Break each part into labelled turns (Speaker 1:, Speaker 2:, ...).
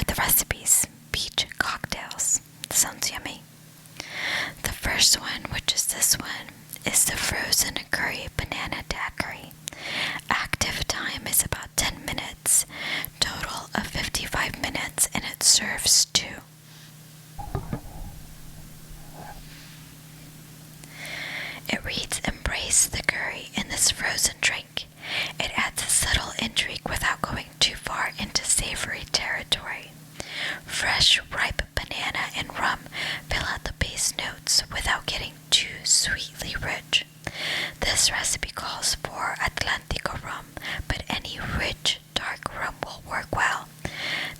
Speaker 1: are the recipes. Peach cocktails. Sounds yummy. The first one, which is this one, is the frozen curry banana daiquiri. Active time is about 10 minutes, total of 55 minutes, and it serves 2. It reads, embrace the curry in this frozen drink. It adds a subtle intrigue without going too far into savory territory. Fresh, ripe banana and rum fill out the base notes without getting too sweetly rich. This recipe calls for Atlantico rum, but any rich, dark rum will work well.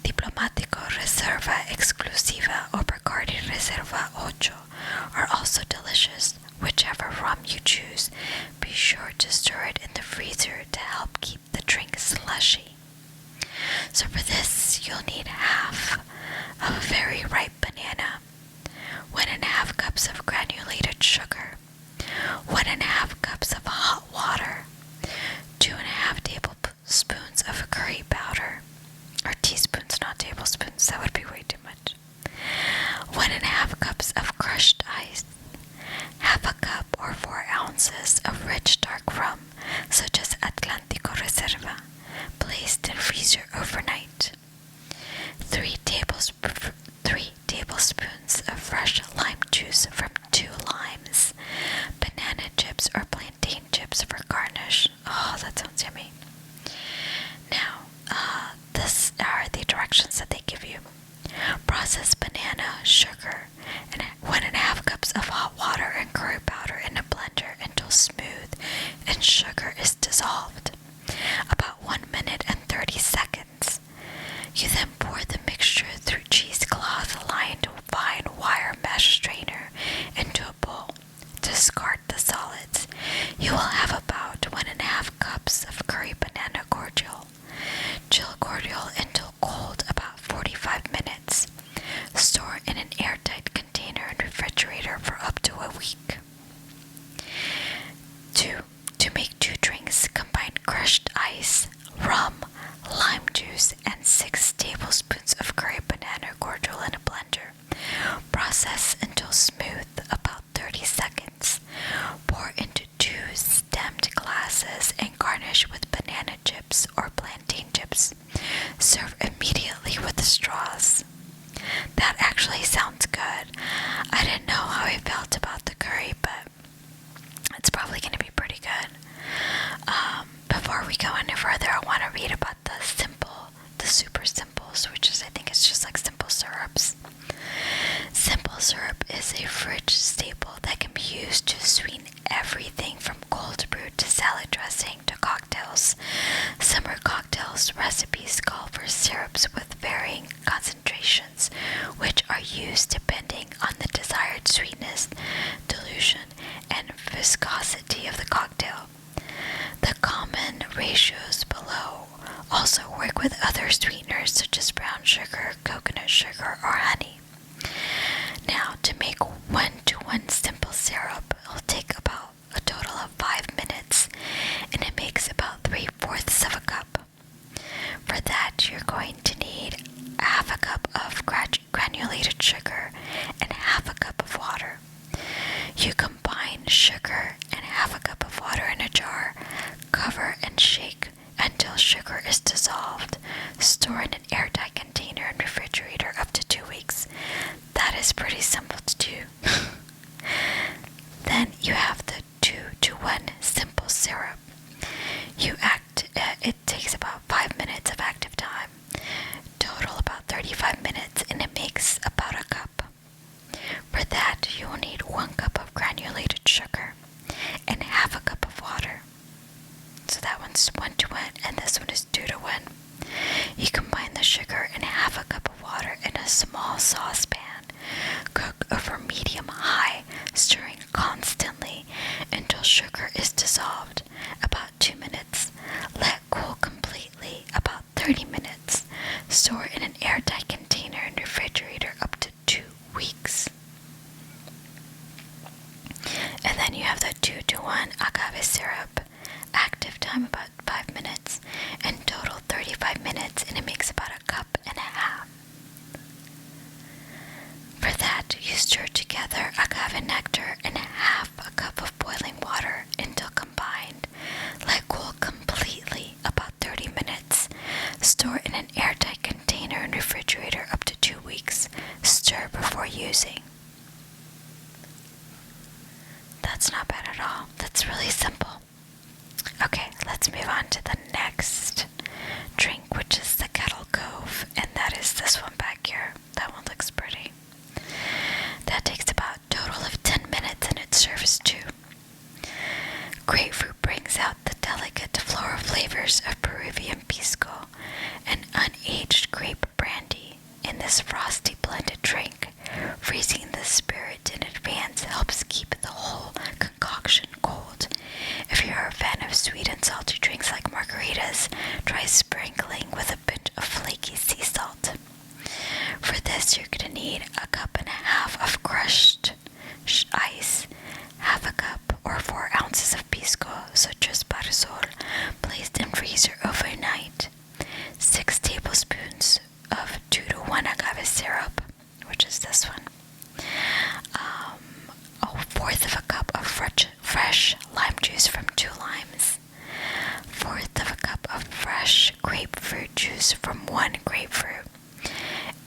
Speaker 1: Diplomatico Reserva Exclusiva or Bacardi Reserva Ocho are also delicious. Whichever rum you choose, be sure to stir it in the freezer to help keep the drink slushy. So for this, you'll need half of a very ripe banana, 1.5 cups of granulated sugar, 1.5 cups of hot water, 2.5 tablespoons of curry powder, or teaspoons, not tablespoons, that would be way too much, 1.5 cups of crushed ice, half a cup or 4 ounces of rich dark rum, such as Atlantico Reserva, placed in freezer overnight, 3 tablespoons of fresh lime juice from 2 limes, banana chips or plantain chips for garnish. Oh, that sounds yummy. Now, this are the directions that they give you. Process banana, sugar, and 1.5 cups of hot water and curry powder in a blender until smooth and sugar is dissolved. About 1 minute and 30 seconds. You then pour the mixture through cheesecloth-lined fine wire mesh strainer into a bowl. Discard the solids. You will have about 1.5 cups of curry banana cordial. Chill cordial until cold, about 45 minutes. Store in an airtight container and refrigerator for up to a week. 2. To make 2 drinks, combine crushed ice, rum, lime juice, and 6 tablespoons of curry banana cordial in a blender. Process until smooth, about 30 seconds. Pour into 2 stemmed glasses and garnish with banana chips or plantain chips. Serve immediately with the straws. That actually sounds good. I didn't know how I felt about the curry, but it's probably going to be pretty good. Before we go any further, I want to read about the super simples, which is, I think it's just like simple syrups. Simple syrup is a fridge staple that can be used to sweeten everything from cold brew to salad dressing to cocktails. Summer cocktails recipes call for syrups with varying concentrations, which are used depending on the desired sweetness, dilution, and viscosity of the cocktail. The common ratios below also work with other sweeteners such as brown sugar, coconut sugar, or honey. Now, to make 1-to-1 simple syrup, it'll take about a total of 5 minutes, and it makes about 3/4 of a cup. For that, you're going to need half a cup of granulated sugar and half a cup of water. You combine sugar and half a cup of water in a jar, cover and shake until sugar is dissolved. Store in an airtight container and refrigerator up to 2 weeks. That is pretty simple to do. Then you have the 2-to-1 simple syrup. It takes about 5 minutes of active time, total about 35 minutes, and it makes about a cup. For that, you will need 1 cup of granulated sugar and half a cup of water. So that one's 1-to-1, and this one is 2-to-1. You combine the sugar and half a cup of water in a small saucepan. Cook over medium-high, stirring constantly until sugar is dissolved, about 2 minutes. Let cool completely, about 30 minutes. Store in an airtight container and refrigerator up to 2 weeks. And then you have the 2-to-1 agave syrup. Active time about 5 minutes, and total 35 minutes, and it makes about a cup and a half. stir together agave nectar and half a cup of boiling water until combined. Let cool completely, about 30 minutes. Store in an airtight container in refrigerator up to 2 weeks. Stir before using. That's not bad at all. That's really simple. Okay, let's move on to the next drink, which is the Kettle Cove, and that is this one back here. That one looks pretty. That takes about a total of 10 minutes and it serves 2. Grapefruit brings out the delicate floral flavors of Peruvian pisco, an unaged grape brandy. In this frosty blended drink, freezing the spirit in advance helps keep the whole concoction cold. If you're a fan of sweet and salty drinks like margaritas, try sprinkling with a bit of flaky sea salt. For this, you're going to need a cup and a half of crushed ice, half a cup or 4 ounces of pisco, such as Parasol, placed in freezer overnight, 6 tablespoons of 2 to 1 agave syrup, which is this one, a fourth of a cup of fresh lime juice from 2 limes, fourth of a cup of fresh grapefruit juice from 1 grapefruit,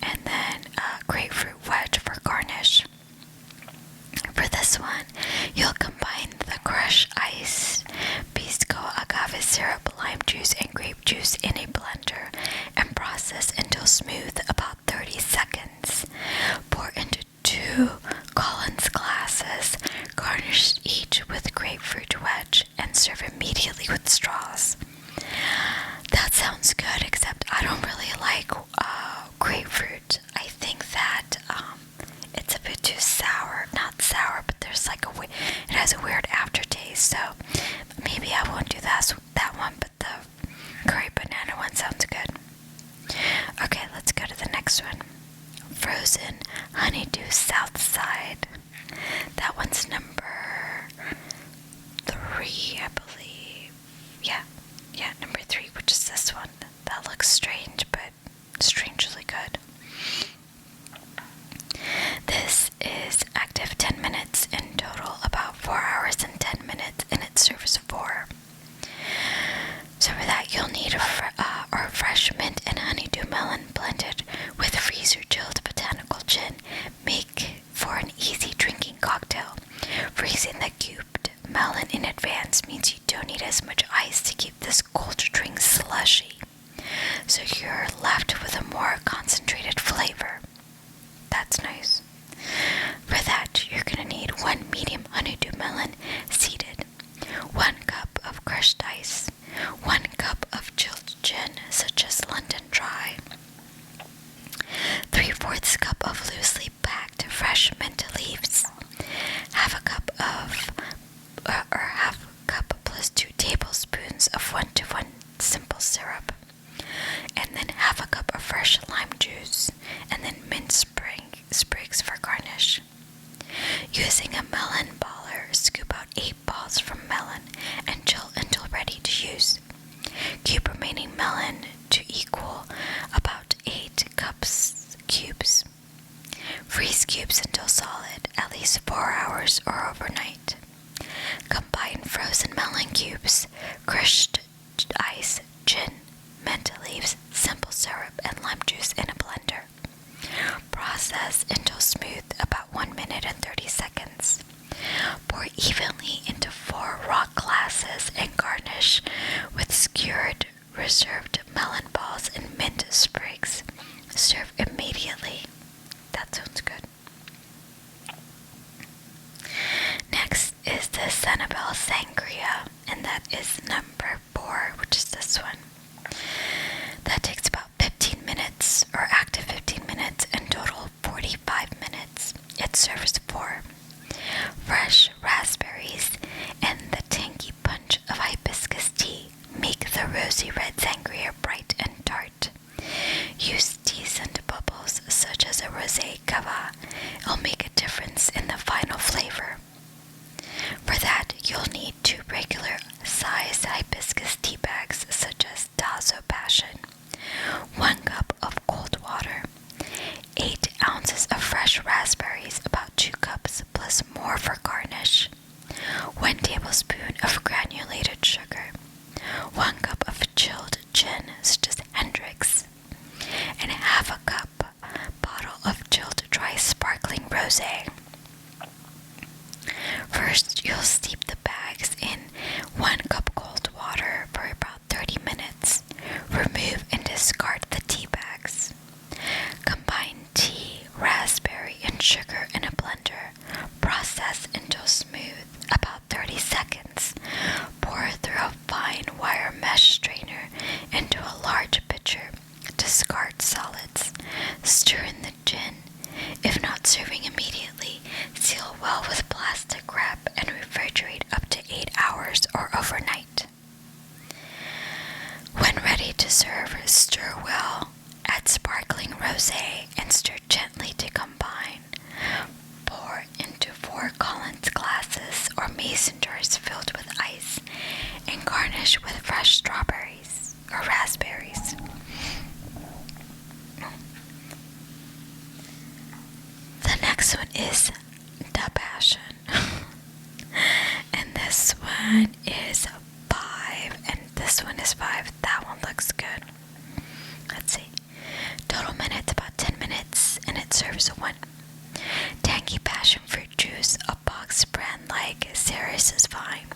Speaker 1: and then a grapefruit wedge for garnish. For this one, you'll combine the crushed ice, pisco, agave syrup, lime juice, and grape juice in a blender and process until smooth, about 30 seconds. Pour into 2 Collins glasses, garnish each with grapefruit wedge, and serve immediately with straws. That sounds good, except I don't really like grapefruit. I think that it's a bit too sour. Not sour, but there's like it has a weird aftertaste. So maybe I won't do that one, but the curry banana one sounds good. Okay, let's go to the next one. Frozen Honeydew Southside. That one's number 3, I believe. Yeah, number 3, which is this one. That looks strange, but strangely good. This is active 10 minutes in total, about 4 hours and 10 minutes, and it serves 4. So for that, you'll need our fresh mint and honeydew melon blended with freezer-chilled botanical gin. Make for an easy drinking cocktail. Freezing the cubed melon in advance means you don't need as much ice to keep this cold drink slushy, so you're left with a more concentrated flavor. That's nice. For that, you're going to need 1 medium honeydew melon seeded, 1 cup of crushed ice, 1 cup of chilled gin, such as London Dry, 3/4 cup of loosely packed fresh mint leaves, half a cup plus 2 tablespoons of 1-to-1 simple syrup, and then half a cup of fresh lime juice, and then mint sprigs for garnish. Using a melon baller, scoop out 8 balls from melon and chill until ready to use. Cube remaining melon to equal about 8 cubes. Freeze cubes until solid, at least 4 hours or overnight. Combine frozen melon cubes, crushed ice, gin, mint leaves, simple syrup, and lime juice in a blender. Process until smooth, about 1 minute and 30 seconds. Pour evenly into 4 rock glasses and garnish with skewered reserved melon balls and mint sprigs. Serve immediately. That sounds good. Next is the Sanibel Sangria, and that is number 4, which is this one. That takes about 15 minutes, or active 15 minutes, and total 45 minutes. It serves 4 fresh raspberries and the tangy punch of hibiscus tea make the rosy red sangria bright and tart. Use decent bubbles such as a rosé cava. It'll make a difference in the final flavor. For that, you'll need 2 regular sized hibiscus tea bags such as Tazo Passion, 1 cup of cold water, 8 ounces of fresh raspberries, about cups plus more for garnish. 1 tablespoon of granulated sugar. 1 cup of chilled gin, such as Hendrick's. And half a cup bottle of chilled dry sparkling rosé. First, you'll steep the bags in 1 cup cold water for about 30 minutes. Remove and discard the tea bags. Combine tea, raspberry, and sugar in a blender. Process until smooth, about 30 seconds. Pour through a fine wire mesh strainer into a large pitcher. Discard solids. Stir in the gin. If not serving immediately, seal well with plastic wrap and refrigerate up to 8 hours or overnight. When ready to serve, stir well. Add sparkling rosé and stir gently to combine. Pour into 4 Collins glasses or mason jars filled with ice and garnish with fresh strawberries or raspberries. The next one is the Passion. And this one is 5. And this one is 5. That one looks good. Let's see. Total minutes, about 10 minutes. And it serves 1. Tangy passion fruit juice, a box brand like Ceres is fine.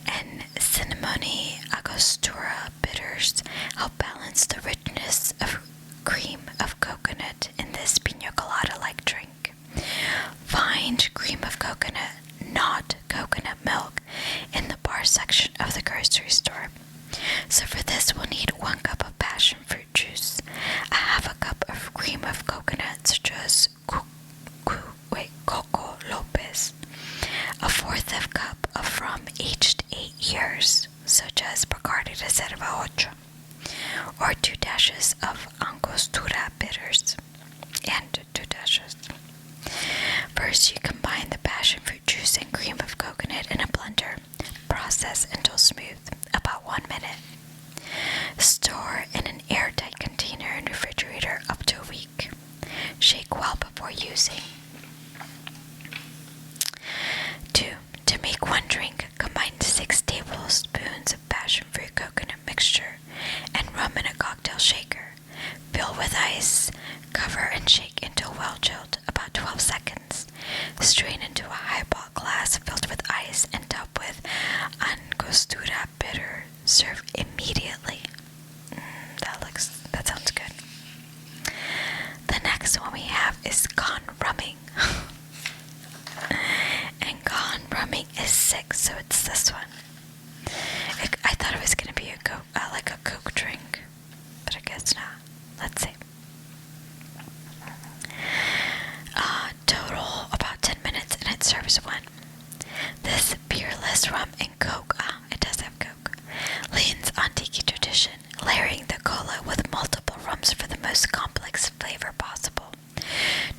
Speaker 1: And Cinnamony Angostura bitters help balance the richness of cream of coconut in this pina colada-like drink. Find cream of coconut, not coconut milk, in the bar section of the grocery store. So for this, we'll need 1 cup of passion fruit juice, a half a cup of cream of coconut, such as Coco Lopez, a 1/4 of cup of rum aged 8 years, such as Bacardi Reserva 8, or 2 dashes of Angostura bitters, and 2 dashes. First, you combine the passion fruit juice and cream of coconut in a blender. Process until smooth, about 1 minute. Store in an airtight container in the refrigerator up to a week. Shake well before using. 2. To make 1 drink, combine 6 tablespoons of passion fruit coconut mixture and rum in a cocktail shaker. Fill with ice, cover and shake until well chilled, about 12 seconds. Strain into a highball glass filled with ice and top with Angostura bitter. Serve immediately. That sounds good. The next one we have is Gone Rumming. And Gone Rumming is 6, so it's this one. I thought it was going to be like a Coke drink, but I guess not. Let's see. Total about 10 minutes, and it serves 1. This beerless rum and Coke, it does have Coke, leans on tiki tradition, layering the cola with multiple rums for the most complex flavor possible.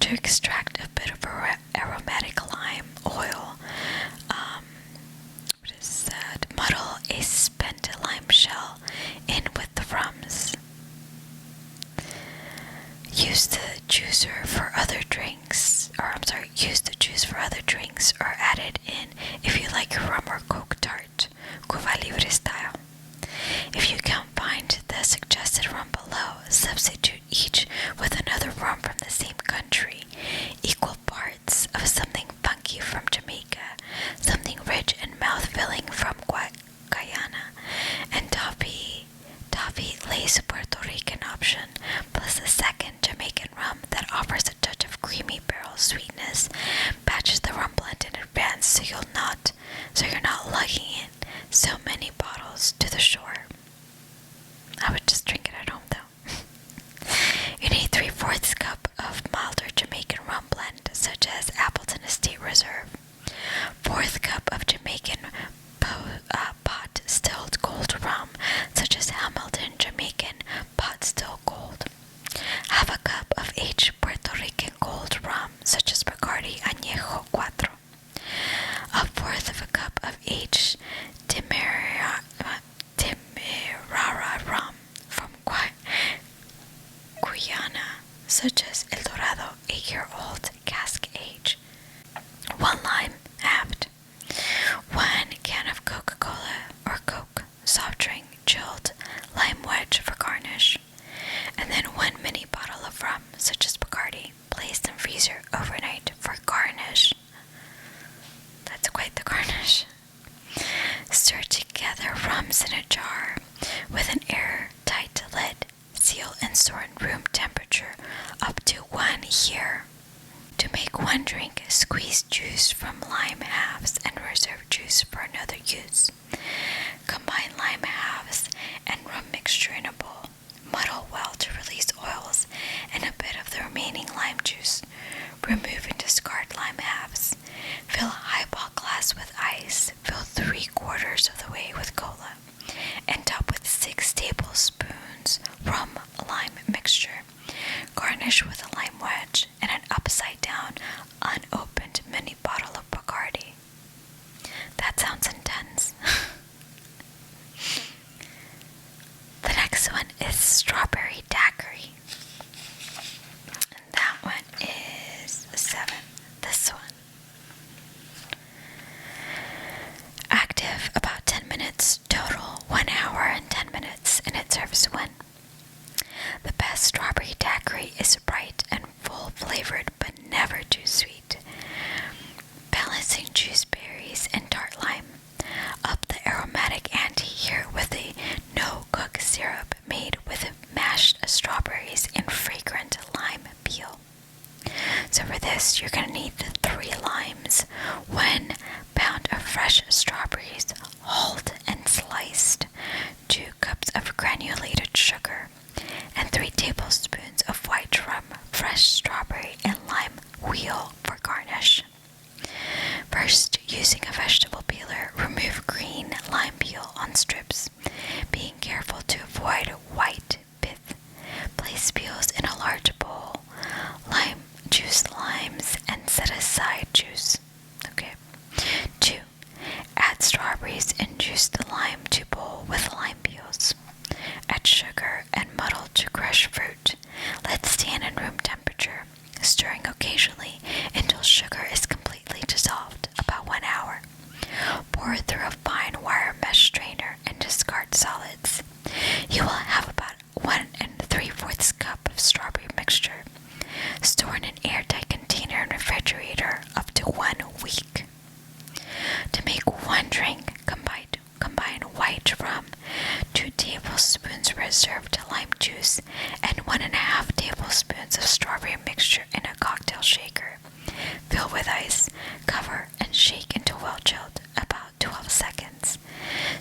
Speaker 1: To extract a bit of aromatic lime oil, muddle a spent lime shell in with the rums. Use the juice for other drinks, or add it in if you like your rum or Coke tart, Cuba Libre style. If you can't find the suggested rum below, substitute each with another rum from the same country. Equal parts of something funky from Jamaica, something rich and mouth-filling from Guyana, and toffee lace Puerto Rican option, plus a second Jamaican rum that offers a touch of creamy barrel sweetness. Batches the rum blend in advance so you're not lugging in so many bottles to the shore. I would just drink it at home though. You need 3/4 cup of milder Jamaican rum blend, such as Appleton Estate Reserve. 1/4 cup of Jamaican pot stilled gold rum, such as Hamilton Jamaican pot still gold. 1/2 cup of aged Puerto Rican gold rum, such as Bacardi Añejo 4. 1/4 cup of aged Demerara rum from Guyana, such as El Dorado 8-year-old cask age. such as Bacardi, placed in freezer overnight for garnish. That's quite the garnish. Stir together rums in a jar with an airtight lid. Seal and store in room temperature up to 1 year. To make one drink, squeeze juice from lime halves and reserve juice for another use. Combine lime halves and rum mixture in a bowl. Muddle well to release oils and a bit of the remaining lime juice. Remove and discard lime halves. Fill a highball glass with ice. Fill 3/4 of the way with cola. And top with 6 tablespoons rum lime mixture. Garnish with a lime wedge and an upside down, unopened mini bottle of Bacardi. That sounds intense. The next one is strawberry daiquiri. And that one is 7. This one. Active about 10 minutes, total 1 hour and 10 minutes, and it serves 1. The best strawberry daiquiri is bright and full flavored but never too sweet. Balancing juice berries and tart lime. Up the aromatic ante here with a no-cook syrup made with mashed strawberries and fragrant lime peel. So for this, you're going to need 3 limes, 1 pound of fresh strawberries, hulled and sliced, 2 cups of granulated sugar, and 3 tablespoons of white rum, fresh strawberry, and lime wheel for garnish. First, using a vegetable peeler, remove green lime peel on strips, being careful to avoid white pith. Place peels in a large bowl. Juice limes and set aside juice. Okay. 2. Add strawberries and juice the lime to bowl with lime peels. Add sugar and muddle to crush fruit. Let stand in room temperature, stirring occasionally until sugar is completely dissolved, about 1 hour. Pour through a fine wire mesh strainer and discard solids. You will have about 1 3/4 cup of strawberry mixture. Store in an airtight container and refrigerator up to 1 week. To make one drink, combine white rum, 2 tablespoons reserved lime juice, and 1.5 tablespoons of strawberry mixture in a cocktail shaker. Fill with ice, cover, and shake until well chilled, about 12 seconds.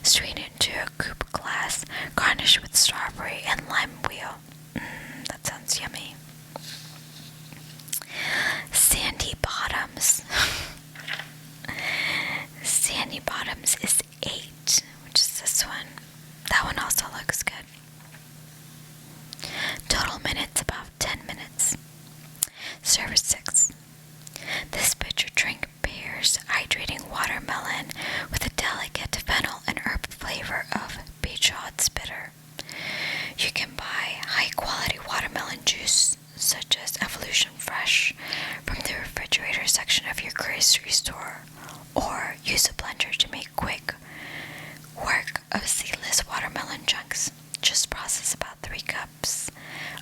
Speaker 1: Strain into a coupe glass, garnish with strawberry and lime wheel. That sounds yummy. Sandy Bottoms. Sandy Bottoms is 8, which is this one. That one also looks good. Total minutes, about 10 minutes. Serve 6. This bitter drink pairs hydrating watermelon with a delicate fennel and herb flavor of Peychaud's bitter. You can buy high-quality watermelon juice, such as Evolution Fresh, from the refrigerator section of your grocery store, or use a blender to make quick work of seedless watermelon chunks. Just process about 3 cups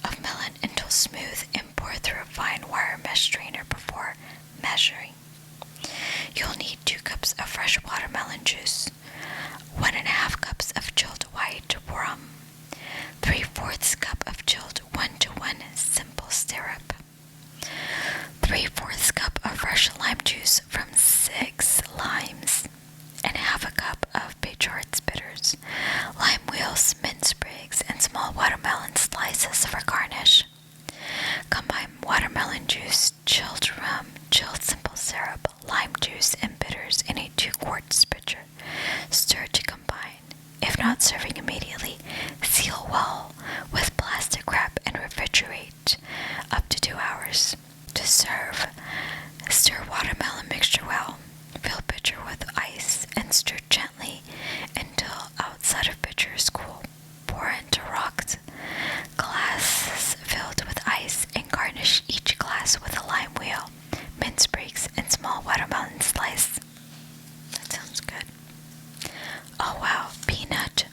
Speaker 1: of melon until smooth and pour through a fine wire mesh strainer before measuring. You'll need 2 cups of fresh watermelon juice, 1.5 cups of chilled white rum, 3/4 cup of chilled 1-to-1 simple syrup, 3/4 cup of fresh lime juice from 6 limes, and 1/2 cup of Peychaud's bitters, lime wheels, mint sprigs, and small watermelon slices for garnish. Combine watermelon juice, chilled rum, chilled simple syrup, lime juice, and bitters in a 2-quart pitcher. Stir to combine. If not serving immediately, seal well with plastic wrap and refrigerate up to 2 hours. To serve, stir watermelon mixture well. Fill pitcher with ice and stir gently until outside of pitcher is cool. Pour into rocks glasses filled with ice and garnish each glass with a lime wheel, mint sprigs, and small watermelon slice. That sounds good. Oh wow, peanut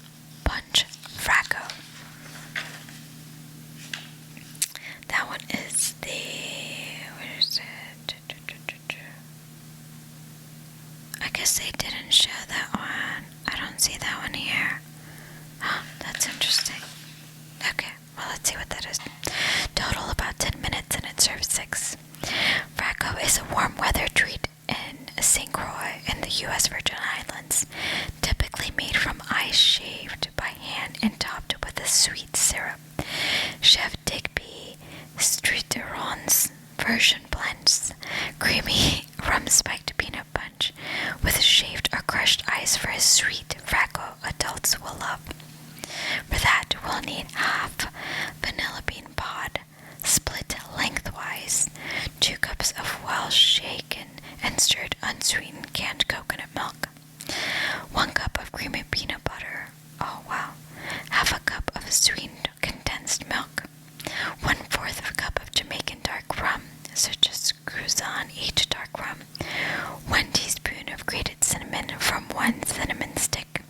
Speaker 1: guess they didn't show that one. I don't see that one here. Oh, that's interesting. Okay, well, let's see what that is. Total about 10 minutes and it serves 6. Fracco is a warm weather treat in St. Croix in the U.S. Virgin Islands, typically made from ice shaved by hand and topped with a sweet syrup. Chef Digby Streeteron's version blends creamy rum-spiked peanut punch with shaved or crushed ice for his sweet Fracco adults will love. For that, we'll need half vanilla bean pod, split lengthwise, 2 cups of well shaken and stirred unsweetened canned coconut milk, 1 cup of creamy peanut butter, oh wow, half a cup of sweetened condensed milk, 1/4 of a cup of Jamaican dark rum, so just Cruzan each dark rum, 1 teaspoon of grated cinnamon from 1 cinnamon stick,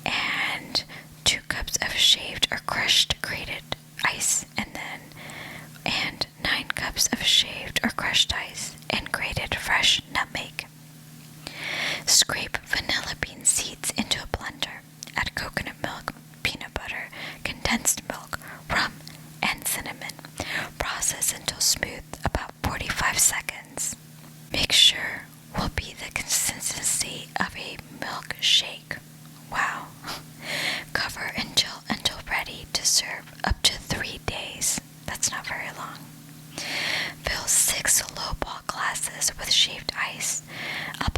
Speaker 1: and 2 cups of shaved or crushed grated ice, and 9 cups of shaved or crushed ice and grated fresh nutmeg. Scrape vanilla bean seeds into a blender. Add coconut milk, peanut butter, condensed milk, rum, and cinnamon. Process until smooth, about 45 seconds. Mixture will be the consistency of a milkshake. Wow. Cover until ready to serve, up to 3 days. That's not very long. Fill 6 lowball glasses with shaved ice, a